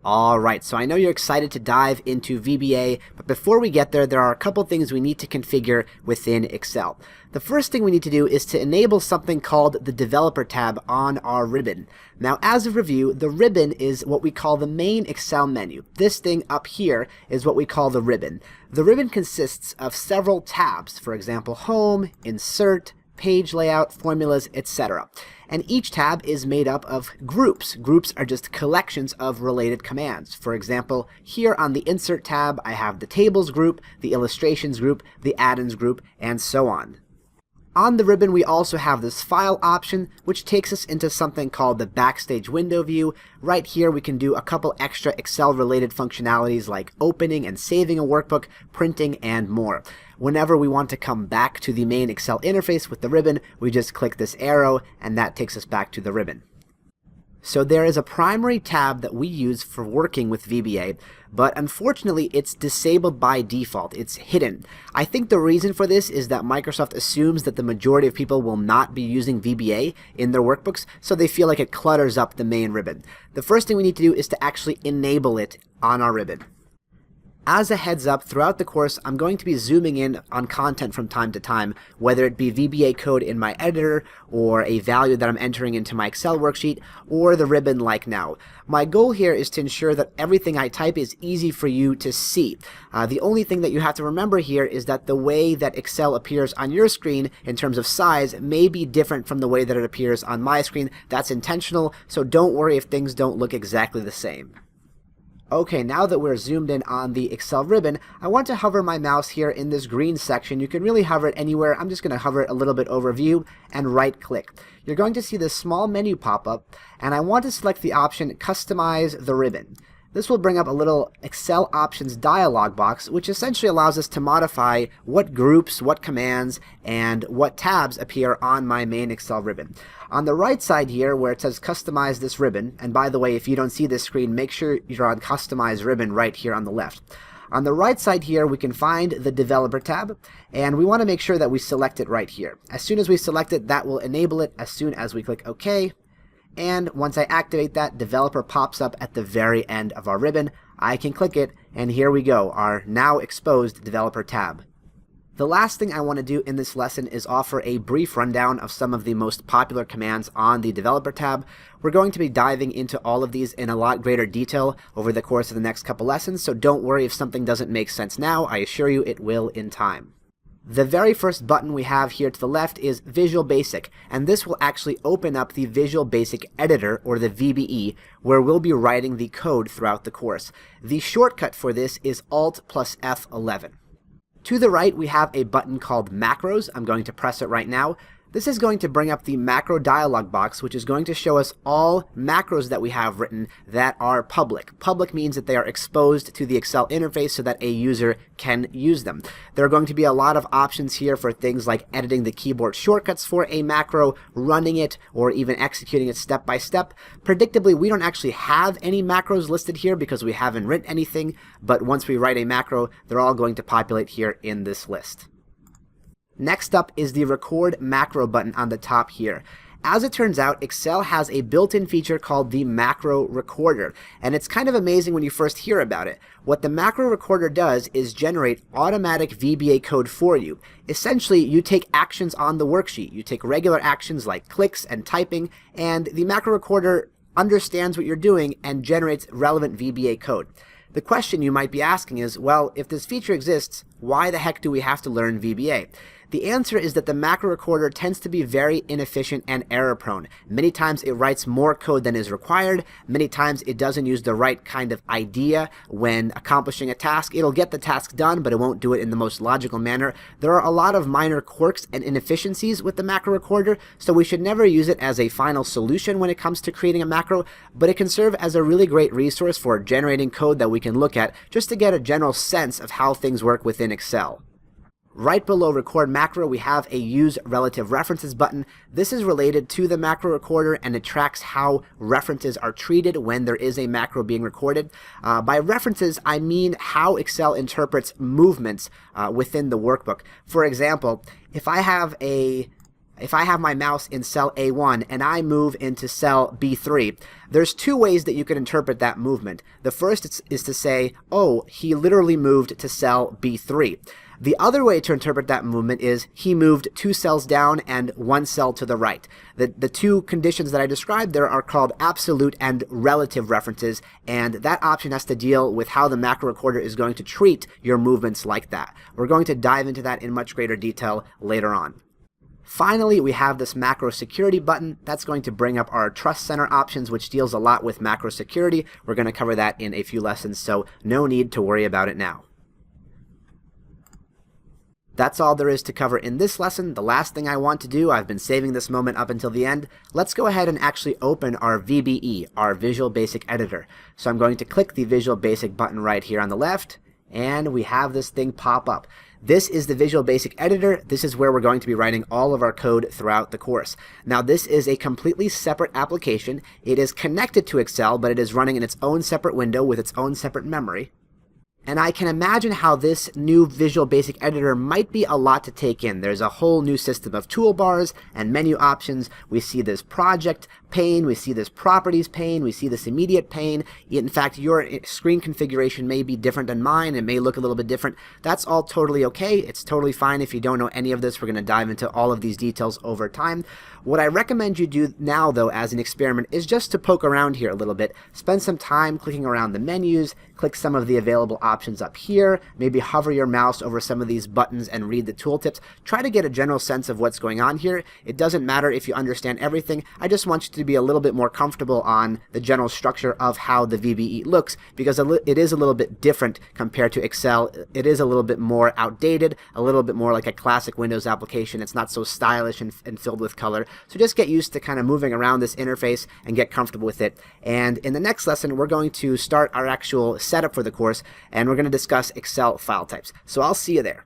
Alright, so I know you're excited to dive into VBA, but before we get there, there are a couple things we need to configure within Excel. The first thing we need to do is to enable something called the Developer tab on our ribbon. Now, as a review, the ribbon is what we call the main Excel menu. This thing up here is what we call the ribbon. The ribbon consists of several tabs, for example, Home, Insert, Page Layout, Formulas, etc. And each tab is made up of groups. Groups are just collections of related commands. For example, here on the Insert tab, I have the Tables group, the Illustrations group, the Add-ins group, and so on. On the ribbon, we also have this File option, which takes us into something called the Backstage Window view. Right here, we can do a couple extra Excel-related functionalities like opening and saving a workbook, printing, and more. Whenever we want to come back to the main Excel interface with the ribbon, we just click this arrow, and that takes us back to the ribbon. So there is a primary tab that we use for working with VBA, but unfortunately it's disabled by default. It's hidden. I think the reason for this is that Microsoft assumes that the majority of people will not be using VBA in their workbooks, so they feel like it clutters up the main ribbon. The first thing we need to do is to actually enable it on our ribbon. As a heads up, throughout the course, I'm going to be zooming in on content from time to time, whether it be VBA code in my editor, or a value that I'm entering into my Excel worksheet, or the ribbon like now. My goal here is to ensure that everything I type is easy for you to see. The only thing that you have to remember here is that the way that Excel appears on your screen in terms of size may be different from the way that it appears on my screen. That's intentional, so don't worry if things don't look exactly the same. Okay, now that we're zoomed in on the Excel ribbon, I want to hover my mouse here in this green section. You can really hover it anywhere. I'm just going to hover it a little bit over View and right-click. You're going to see this small menu pop up, and I want to select the option Customize the Ribbon. This will bring up a little Excel Options dialog box, which essentially allows us to modify what groups, what commands, and what tabs appear on my main Excel ribbon. On the right side here, where it says Customize this ribbon, and by the way, if you don't see this screen, make sure you're on Customize Ribbon right here on the left. On the right side here, we can find the Developer tab, and we want to make sure that we select it right here. As soon as we select it, that will enable it as soon as we click OK. And once I activate that, Developer pops up at the very end of our ribbon. I can click it, and here we go, our now exposed Developer tab. The last thing I want to do in this lesson is offer a brief rundown of some of the most popular commands on the Developer tab. We're going to be diving into all of these in a lot greater detail over the course of the next couple lessons, so don't worry if something doesn't make sense now. I assure you it will in time. The very first button we have here to the left is Visual Basic, and this will actually open up the Visual Basic Editor, or the VBE, where we'll be writing the code throughout the course. The shortcut for this is Alt plus F11. To the right, we have a button called Macros. I'm going to press it right now. This is going to bring up the macro dialog box, which is going to show us all macros that we have written that are public. Public means that they are exposed to the Excel interface so that a user can use them. There are going to be a lot of options here for things like editing the keyboard shortcuts for a macro, running it, or even executing it step by step. Predictably, we don't actually have any macros listed here because we haven't written anything, but once we write a macro, they're all going to populate here in this list. Next up is the Record Macro button on the top here. As it turns out, Excel has a built-in feature called the Macro Recorder, and it's kind of amazing when you first hear about it. What the Macro Recorder does is generate automatic VBA code for you. Essentially, you take actions on the worksheet. You take regular actions like clicks and typing, and the Macro Recorder understands what you're doing and generates relevant VBA code. The question you might be asking is, well, if this feature exists, why the heck do we have to learn VBA? The answer is that the macro recorder tends to be very inefficient and error-prone. Many times it writes more code than is required. Many times it doesn't use the right kind of idea when accomplishing a task. It'll get the task done, but it won't do it in the most logical manner. There are a lot of minor quirks and inefficiencies with the macro recorder, so we should never use it as a final solution when it comes to creating a macro, but it can serve as a really great resource for generating code that we can look at just to get a general sense of how things work within Excel. Right below Record Macro, we have a Use Relative References button. This is related to the macro recorder, and it tracks how references are treated when there is a macro being recorded. By references, I mean how Excel interprets movements within the workbook. For example, if I have a if I have my mouse in cell A1 and I move into cell B3, there's two ways that you can interpret that movement. The first is to say, oh, he literally moved to cell B3. The other way to interpret that movement is he moved 2 cells down and 1 cell to the right. The two conditions that I described there are called absolute and relative references, and that option has to deal with how the macro recorder is going to treat your movements like that. We're going to dive into that in much greater detail later on. Finally, we have this macro security button. That's going to bring up our trust center options, which deals a lot with macro security. We're going to cover that in a few lessons, so no need to worry about it now. That's all there is to cover in this lesson. The last thing I want to do, I've been saving this moment up until the end, let's go ahead and actually open our VBE, our Visual Basic Editor. So I'm going to click the Visual Basic button right here on the left, and we have this thing pop up. This is the Visual Basic Editor. This is where we're going to be writing all of our code throughout the course. Now, this is a completely separate application. It is connected to Excel, but it is running in its own separate window with its own separate memory. And I can imagine how this new Visual Basic Editor might be a lot to take in. There's a whole new system of toolbars and menu options. We see this project pane, we see this properties pane, we see this immediate pane. In fact, your screen configuration may be different than mine. It may look a little bit different. That's all totally okay. It's totally fine if you don't know any of this. We're going to dive into all of these details over time. What I recommend you do now, though, as an experiment is just to poke around here a little bit. Spend some time clicking around the menus, click some of the available options up here, maybe hover your mouse over some of these buttons and read the tooltips. Try to get a general sense of what's going on here. It doesn't matter if you understand everything. I just want you to be a little bit more comfortable on the general structure of how the VBE looks, because it is a little bit different compared to Excel. It is a little bit more outdated, a little bit more like a classic Windows application. It's not so stylish and filled with color. So just get used to kind of moving around this interface and get comfortable with it. And in the next lesson, we're going to start our actual setup for the course, and we're going to discuss Excel file types. So I'll see you there.